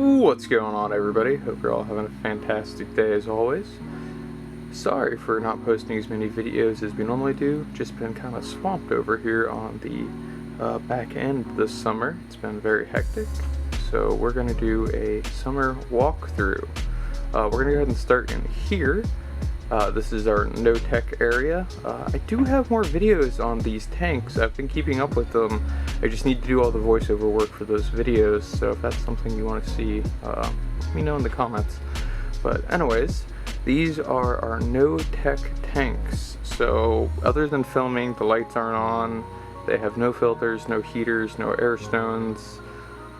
What's going on, everybody? Hope you're all having a fantastic day as always. Sorry for not posting as many videos as we normally do. Just been kind of swamped over here on the back end this summer. It's been very hectic. So we're going to do a summer walkthrough. We're going to go ahead and start in here. This is our no-tech area. I do have more videos on these tanks. I've been keeping up with them. I just need to do all the voiceover work for those videos, so if that's something you want to see, let me know in the comments. But anyways, these are our no-tech tanks. So other than filming, the lights aren't on, they have no filters, no heaters, no air stones,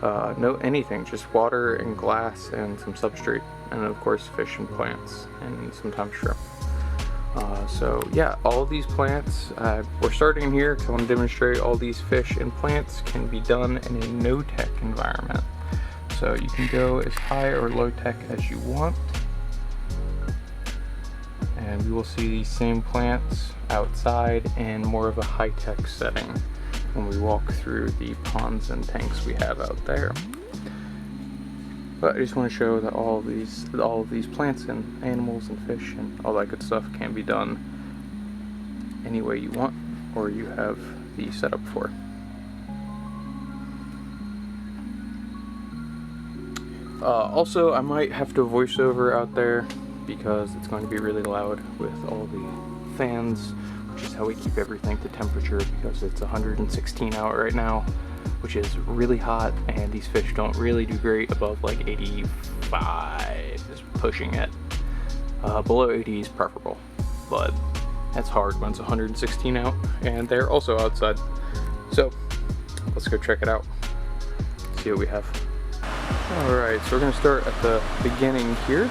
no anything, just water and glass and some substrate, and of course fish and plants, and sometimes shrimp. So yeah, all these plants, we're starting here because I want to demonstrate all these fish and plants can be done in a no-tech environment. So you can go as high or low-tech as you want, and we will see these same plants outside in more of a high-tech setting when we walk through the ponds and tanks we have out there. But I just want to show that all of these plants and animals and fish and all that good stuff can be done any way you want or you have the setup for. Also, I might have to voice over out there because it's going to be really loud with all the fans, which is how we keep everything to temperature, because it's 116 out right now, which is really hot, and these fish don't really do great above like 85 is pushing it. Below 80 is preferable, but that's hard when it's 116 out and they're also outside. So let's go check it out, see what we have. Alright, so we're going to start at the beginning here.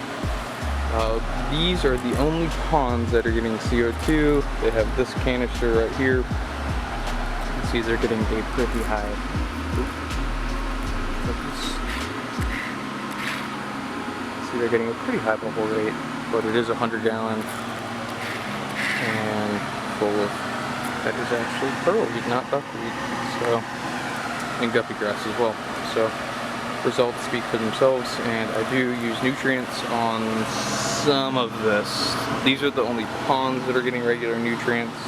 These are the only ponds that are getting CO2. They have this canister right here. You can see they're getting a pretty high. See, they're getting a pretty high bubble rate, but it is 100 gallon and full of, that is actually pearlweed, not duckweed, so, and guppy grass as well. So results speak for themselves, and I do use nutrients on some of this. These are the only ponds that are getting regular nutrients,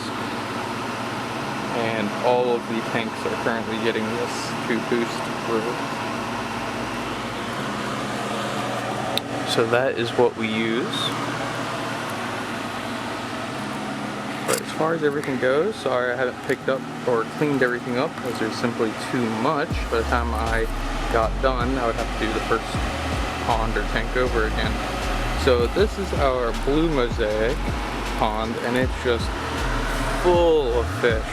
and all of the tanks are currently getting this to boost growth. So that is what we use. But as far as everything goes, sorry I haven't picked up or cleaned everything up because there's simply too much. By the time I got done, I would have to do the first pond or tank over again. So this is our blue mosaic pond, and it's just full of fish.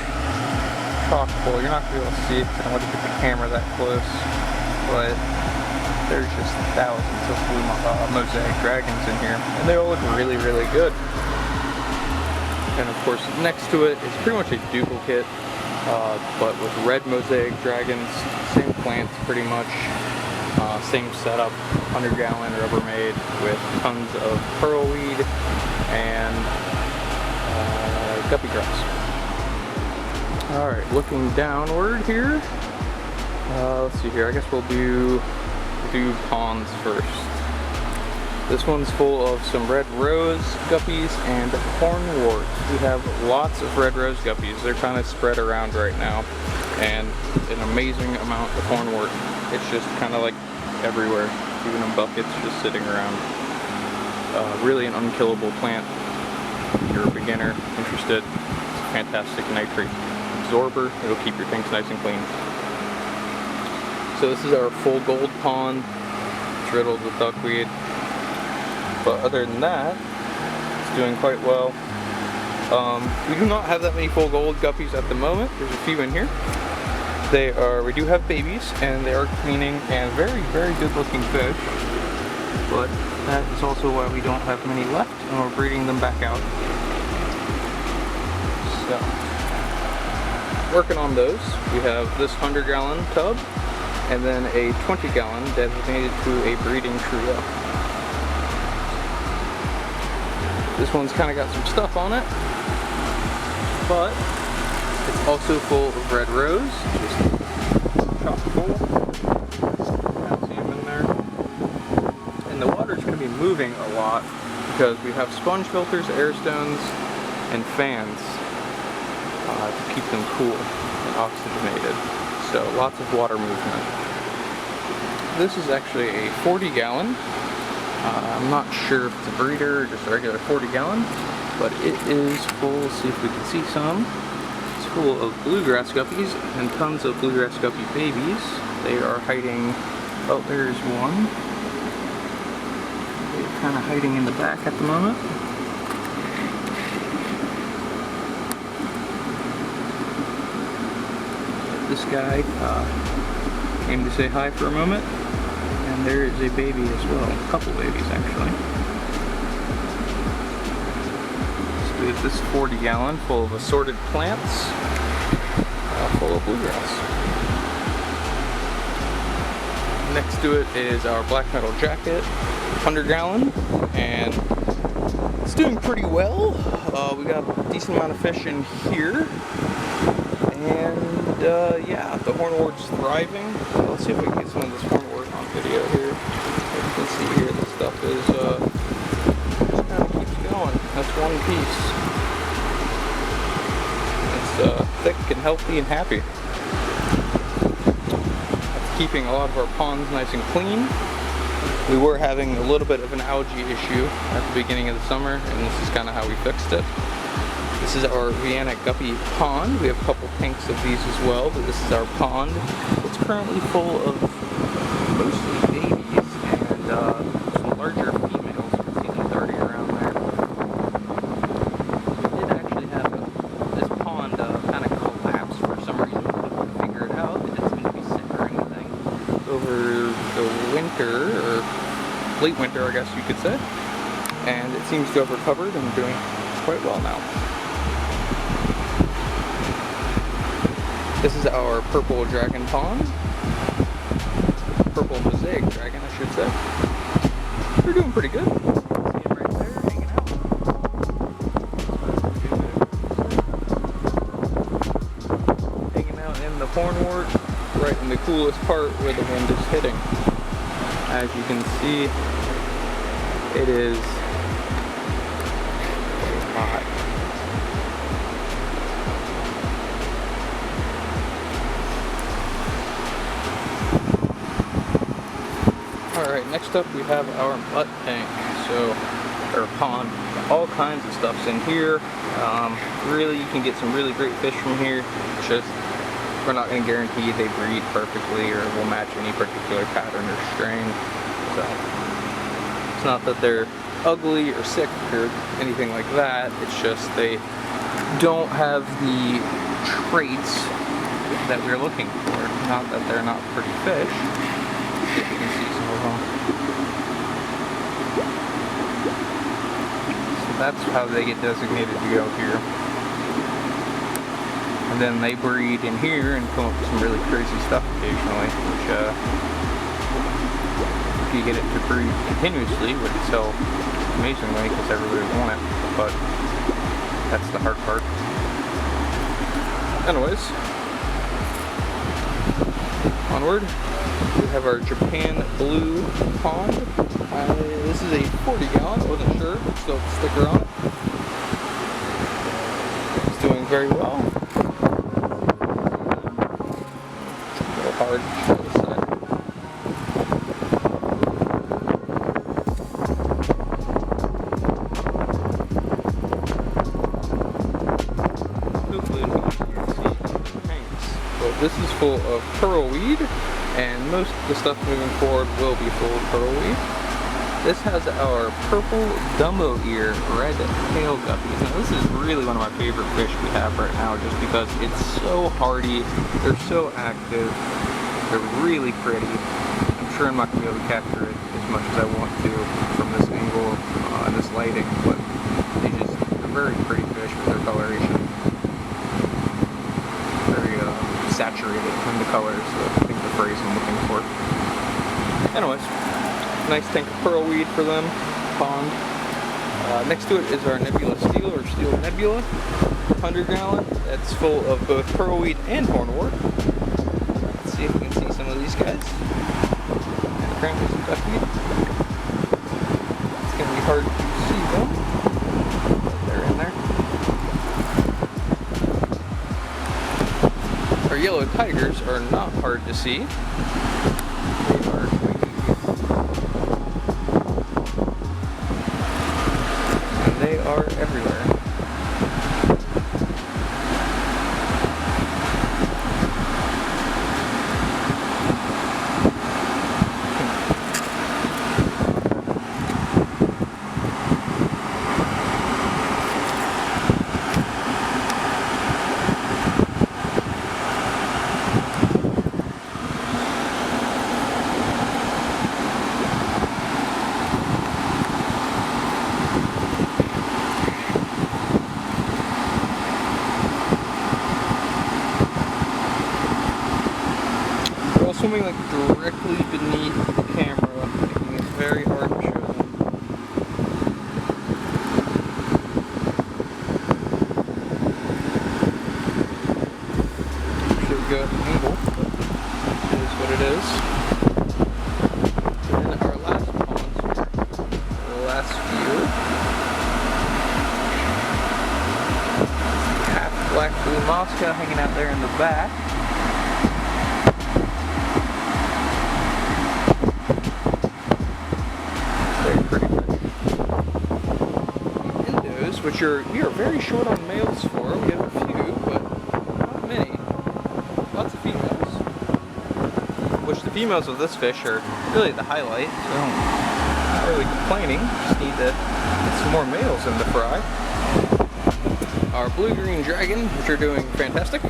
Chock full. You're not going to be able to see it because I don't want to get the camera that close, but there's just thousands of blue mosaic dragons in here, and they all look really, really good. And of course, next to it is pretty much a duplicate, but with red mosaic dragons, same plants pretty much, same setup, 100 gallon Rubbermaid with tons of pearlweed and guppy grass. Alright, looking downward here, let's see here, I guess we'll do ponds first. This one's full of some red rose guppies and hornwort. We have lots of red rose guppies. They're kind of spread around right now, and an amazing amount of hornwort. It's just kind of like everywhere, even in buckets, just sitting around. Really an unkillable plant. If you're a beginner, interested, it's a fantastic nitrate absorber. It'll keep your tanks nice and clean. So this is our full gold pond. It's riddled with duckweed. But other than that, it's doing quite well. We do not have that many full gold guppies at the moment. There's a few in here. We do have babies, and they are cleaning and very, very good looking fish. But that is also why we don't have many left, and we're breeding them back out. So, working on those. We have this 100 gallon tub, and then a 20 gallon designated to a breeding trio. This one's kind of got some stuff on it, but it's also full of red rose, just chock full. Can't see them in there. going to be moving a lot because we have sponge filters, air stones, and fans to keep them cool and oxygenated. So lots of water movement. This is actually a 40-gallon. I'm not sure if it's a breeder or just a regular 40-gallon, but it is full. Let's see if we can see some. It's full of bluegrass guppies and tons of bluegrass guppy babies. They are hiding. Oh, there's one. They're kind of hiding in the back at the moment. This guy came to say hi for a moment, and there is a baby as well, a couple babies actually. So we have this 40-gallon full of assorted plants, full of bluegrass. Next to it is our black metal jacket, 100-gallon, and it's doing pretty well. We got a decent amount of fish in here, and yeah, the hornwort's thriving. Let's see if we can get some of this hornwort on video here. As you can see here, the stuff is just kind of keeps going. That's one piece. It's thick and healthy and happy. Keeping a lot of our ponds nice and clean. We were having a little bit of an algae issue at the beginning of the summer, and this is kind of how we fixed it. This is our Outside Guppy Pond. We have a couple tanks of these as well, but this is our pond. It's currently full of mostly babies and some larger females. You can see them darting around there. We did actually have this pond kind of collapse for some reason. We couldn't figure it out. It didn't seem to be sick or anything over the winter, or late winter I guess you could say. And it seems to have recovered and doing quite well now. This is our purple dragon pond. Purple mosaic dragon, I should say. They're doing pretty good. See him right there, hanging out. Hanging out in the hornwort, right in the coolest part where the wind is hitting. As you can see, it is hot. Alright, next up we have our butt tank, or pond. All kinds of stuff's in here. Really, you can get some really great fish from here. It's just, we're not going to guarantee they breed perfectly or will match any particular pattern or strain. So, it's not that they're ugly or sick or anything like that. It's just they don't have the traits that we're looking for. Not that they're not pretty fish. If you can see some of them. So that's how they get designated to go here. And then they breed in here and come up with some really crazy stuff occasionally, which if you get it to breed continuously would sell amazingly because everybody would want it, but that's the hard part. Anyways, onward. We have our Japan blue pond. This is a 40-gallon, I wasn't sure, still have the sticker on it. It's doing very well. A little hard to show this side. Hopefully you can see the tanks. So this is full of pearl weed, and most of the stuff moving forward will be full of pearl weed. This has our purple Dumbo ear red tail guppies. Now this is really one of my favorite fish we have right now just because it's so hardy, they're so active, they're really pretty. I'm sure I'm not going to be able to capture it as much as I want to from this angle and this lighting, but they're very pretty fish with their coloration. Very saturated in the colors, so I think the phrase I'm looking for. Anyways, nice tank of pearl weed for them, pond. Next to it is our nebula steel, or steel nebula, 100-gallon. That's full of both pearl weed and hornwort. Let's see if we can see some of these guys. And apparently some duckweed. hard to see them. They're in there. Our yellow tigers are not hard to see. They are and they are everywhere. Swimming like directly beneath the camera, making it very hard to show them. Should go at an angle, but it is what it is. And then our last ponds here, the last few. Half black blue Moscow hanging out there in the back. Which we are very short on males for. We have a few, but not many. Lots of females. Which the females of this fish are really the highlight, so I'm not really complaining. Just need to get some more males in the fry. Our blue-green dragon, which are doing fantastic.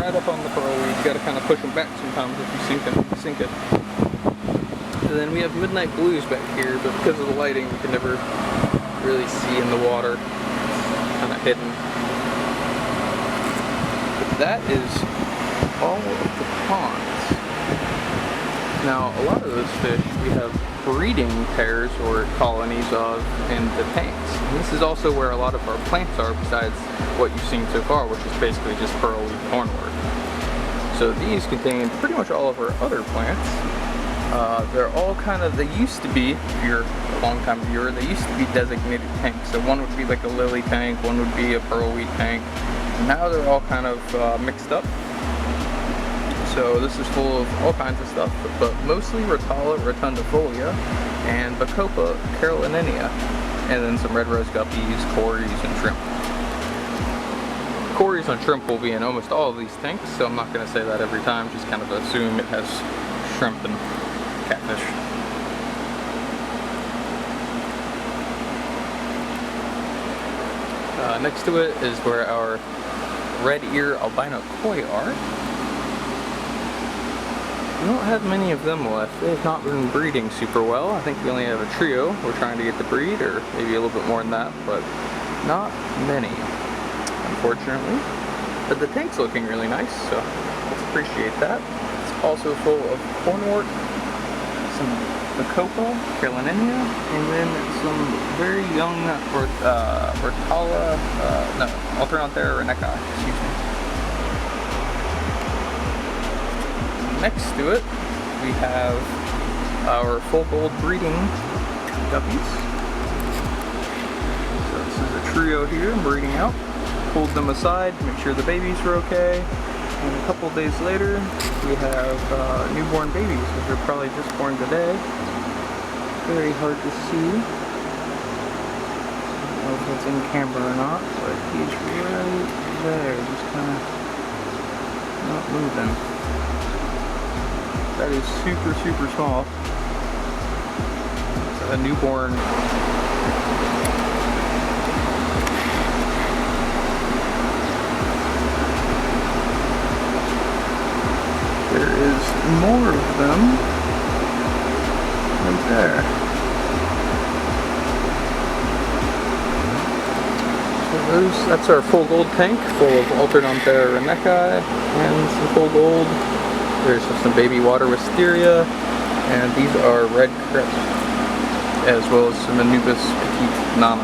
Up on the pearl, you gotta kind of push them back sometimes if you sink it. And then we have midnight blues back here, but because of the lighting, you can never really see in the water. It's kind of hidden. But that is all of the ponds. Now, a lot of those fish we have breeding pairs or colonies of in the tanks. And this is also where a lot of our plants are, besides what you've seen so far, which is basically just pearlweed cornwort. So these contain pretty much all of our other plants. They're all kind of, they used to be, if you're a long-time viewer, they used to be designated tanks. So one would be like a lily tank, one would be a pearlweed tank. Now they're all kind of mixed up. So this is full of all kinds of stuff, but mostly Rotala rotundifolia and Bacopa carolinea, and then some red rose guppies, cories, and shrimp. Cories and shrimp will be in almost all of these tanks, so I'm not going to say that every time, just kind of assume it has shrimp and catfish. Next to it is where our red ear albino koi are. We don't have many of them left. They have not been breeding super well. I think we only have a trio we're trying to get to breed, or maybe a little bit more than that, but not many, unfortunately. But the tank's looking really nice, so let's appreciate that. It's also full of cornwort, some Bacopa carolinea, and then some very young Rotala, Alternanthera reneca, excuse me. Next to it, we have our full gold breeding guppies. So this is a trio here breeding out. Pulled them aside, make sure the babies were okay. And a couple days later, we have newborn babies, which are probably just born today. Very hard to see. I don't know if it's in camera or not, but he's right there, just kind of not moving. That is super, super small. It's a newborn. There is more of them right there. So that's our full gold tank full of Alternanthera reneca and some full gold. There's some baby water wisteria, And these are red crepe, as well as some Anubis Petite Nana.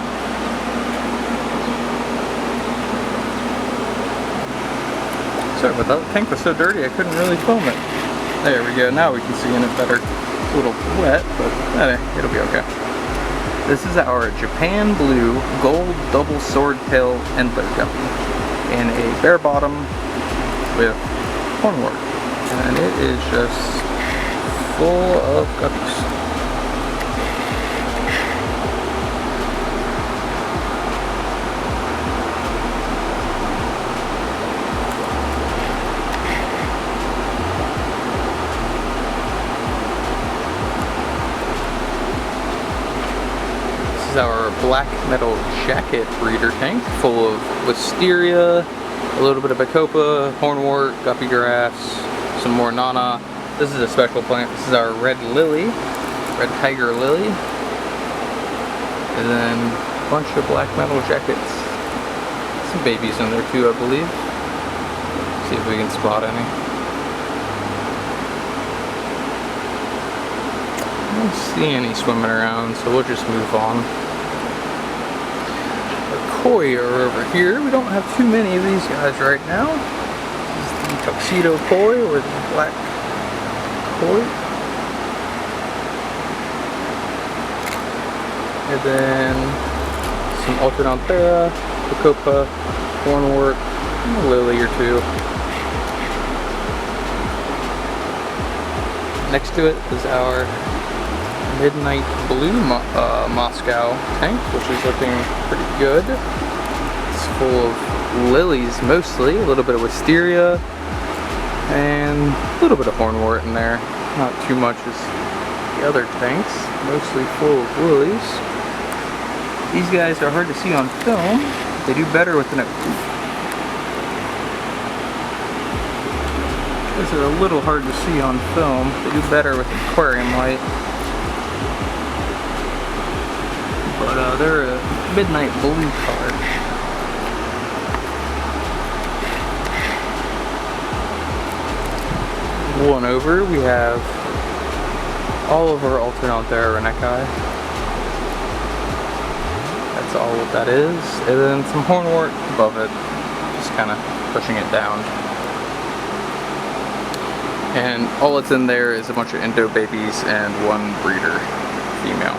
Sorry about that, the tank was so dirty I couldn't really film it. There we go, now we can see in it better. It's a little wet, but it'll be okay. This is our Japan Blue Gold Double Swordtail Endler Guppy in a bare bottom with hornwork. And it is just full of guppies. This is our black metal jacket breeder tank full of wisteria, a little bit of bacopa, hornwort, guppy grass, some more nana. This is a special plant. This is our red lily, red tiger lily, and then a bunch of black metal jackets. Some babies in there too, I believe. See if we can spot any. I don't see any swimming around, so we'll just move on. Our koi are over here. We don't have too many of these guys right now. This is the tuxedo koi or the black koi. And then some Alternanthera, bacopa, hornwort, and a lily or two. Next to it is our Midnight Blue Moscow tank, which is looking pretty good. It's full of lilies mostly, a little bit of wisteria, and a little bit of hornwort in there. Not too much as the other tanks, mostly full of lilies. These guys are hard to see on film. They do better with an... These are a little hard to see on film. They do better with an aquarium light. But they're a midnight blue color. One over, we have all of our Alternanthera renecii. That's all what that is. And then some hornwort above it, just kind of pushing it down. And all that's in there is a bunch of endo babies and one breeder female.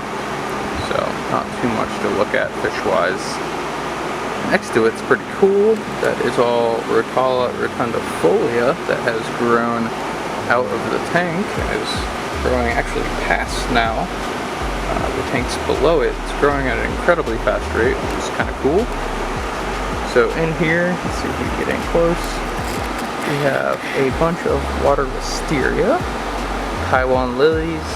So not too much to look at fish-wise. Next to it's pretty cool. That is all Rotala rotundifolia that has grown out of the tank and is growing actually past now. The tanks below it, it's growing at an incredibly fast rate, which is kind of cool. So in here, let's see if we can get in close. We have a bunch of water wisteria, Taiwan lilies,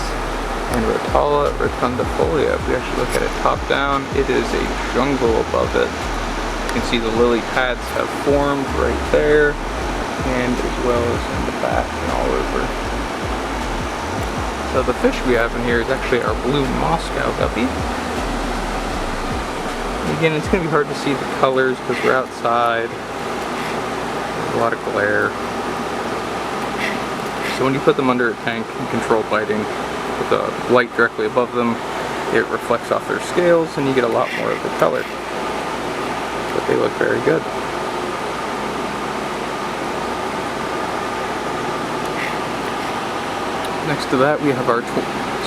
and Rotala rotundifolia. If we actually look at it top down, it is a jungle above it. You can see the lily pads have formed right there, and as well as in the back and all over. So the fish we have in here is actually our blue Moscow guppy. And again, it's going to be hard to see the colors because we're outside. There's a lot of glare. So when you put them under a tank and control lighting, with the light directly above them, it reflects off their scales and you get a lot more of the color. But they look very good. Next to that we have our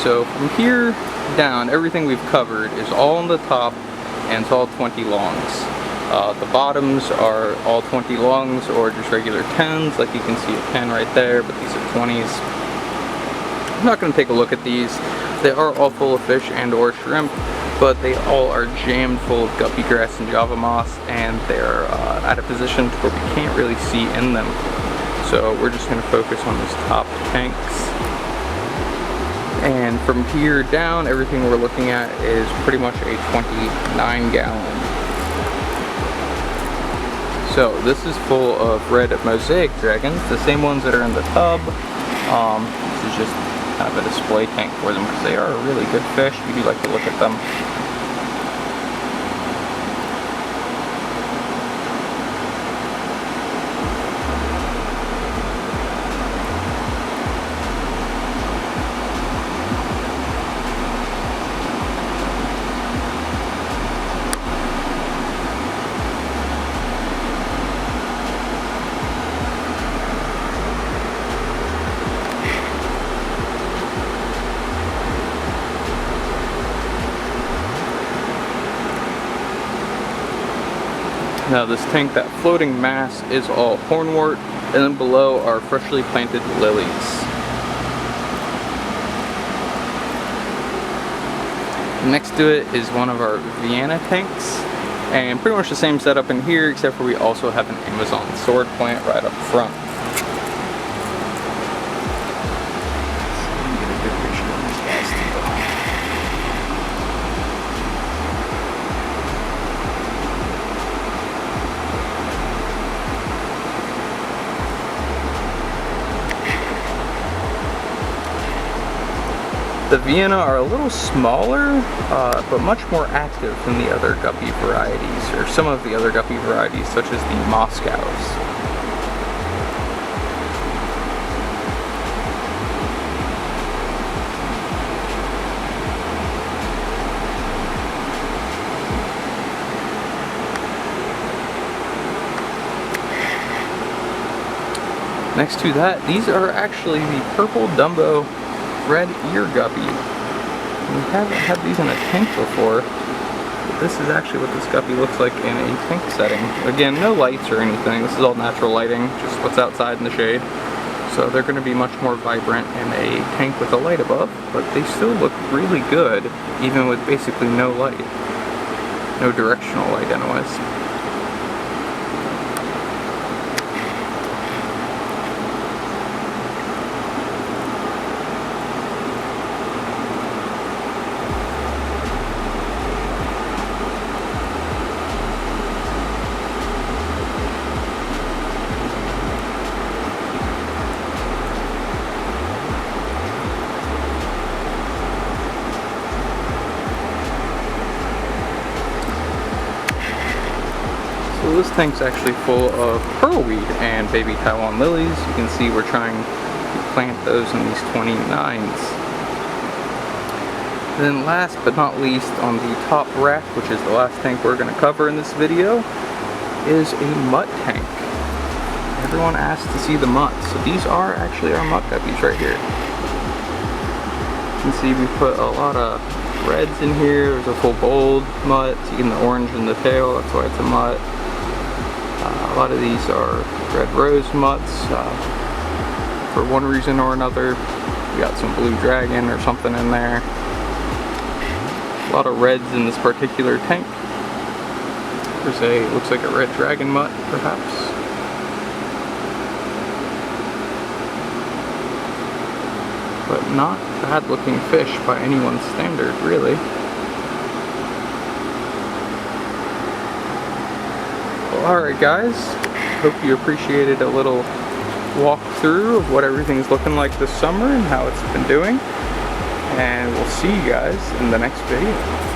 so from here down, everything we've covered is all on the top and it's all 20 longs. The bottoms are all 20 longs or just regular 10s, like you can see a 10 right there, but these are 20s. I'm not going to take a look at these. They are all full of fish and or shrimp, but they all are jammed full of guppy grass and java moss, and they're at a position where we can't really see in them. So we're just going to focus on these top tanks. And from here down, everything we're looking at is pretty much a 29 gallon. So this is full of red mosaic dragons, the same ones that are in the tub. This is just kind of a display tank for them because they are a really good fish. We do like to look at them. Now this tank, that floating mass, is all hornwort, and then below are freshly planted lilies. Next to it is one of our Vienna tanks, and pretty much the same setup in here, except for we also have an Amazon sword plant right up front. The Vienna are a little smaller, but much more active than the other guppy varieties, or some of the other guppy varieties, such as the Moscows. Next to that, these are actually the purple Dumbo red ear guppy. We haven't had these in a tank before, but this is actually what this guppy looks like in a tank setting. Again, no lights or anything. This is all natural lighting, just what's outside in the shade. So they're going to be much more vibrant in a tank with a light above, but they still look really good, even with basically no light. No directional light anyways. So this tank's actually full of pearlweed and baby Taiwan lilies. You can see we're trying to plant those in these 29s. Then last but not least, on the top rack, which is the last tank we're going to cover in this video, is a mutt tank. Everyone asked to see the mutts, so these are actually our mutt guppies right here. You can see we put a lot of reds in here. There's a full gold mutt, even the orange in the tail, that's why it's a mutt. A lot of these are red rose mutts. For one reason or another, we got some blue dragon or something in there. A lot of reds in this particular tank. There's a, looks like a red dragon mutt, perhaps. But not bad looking fish by anyone's standard, really. Well, alright guys, hope you appreciated a little walkthrough of what everything's looking like this summer and how it's been doing. And we'll see you guys in the next video.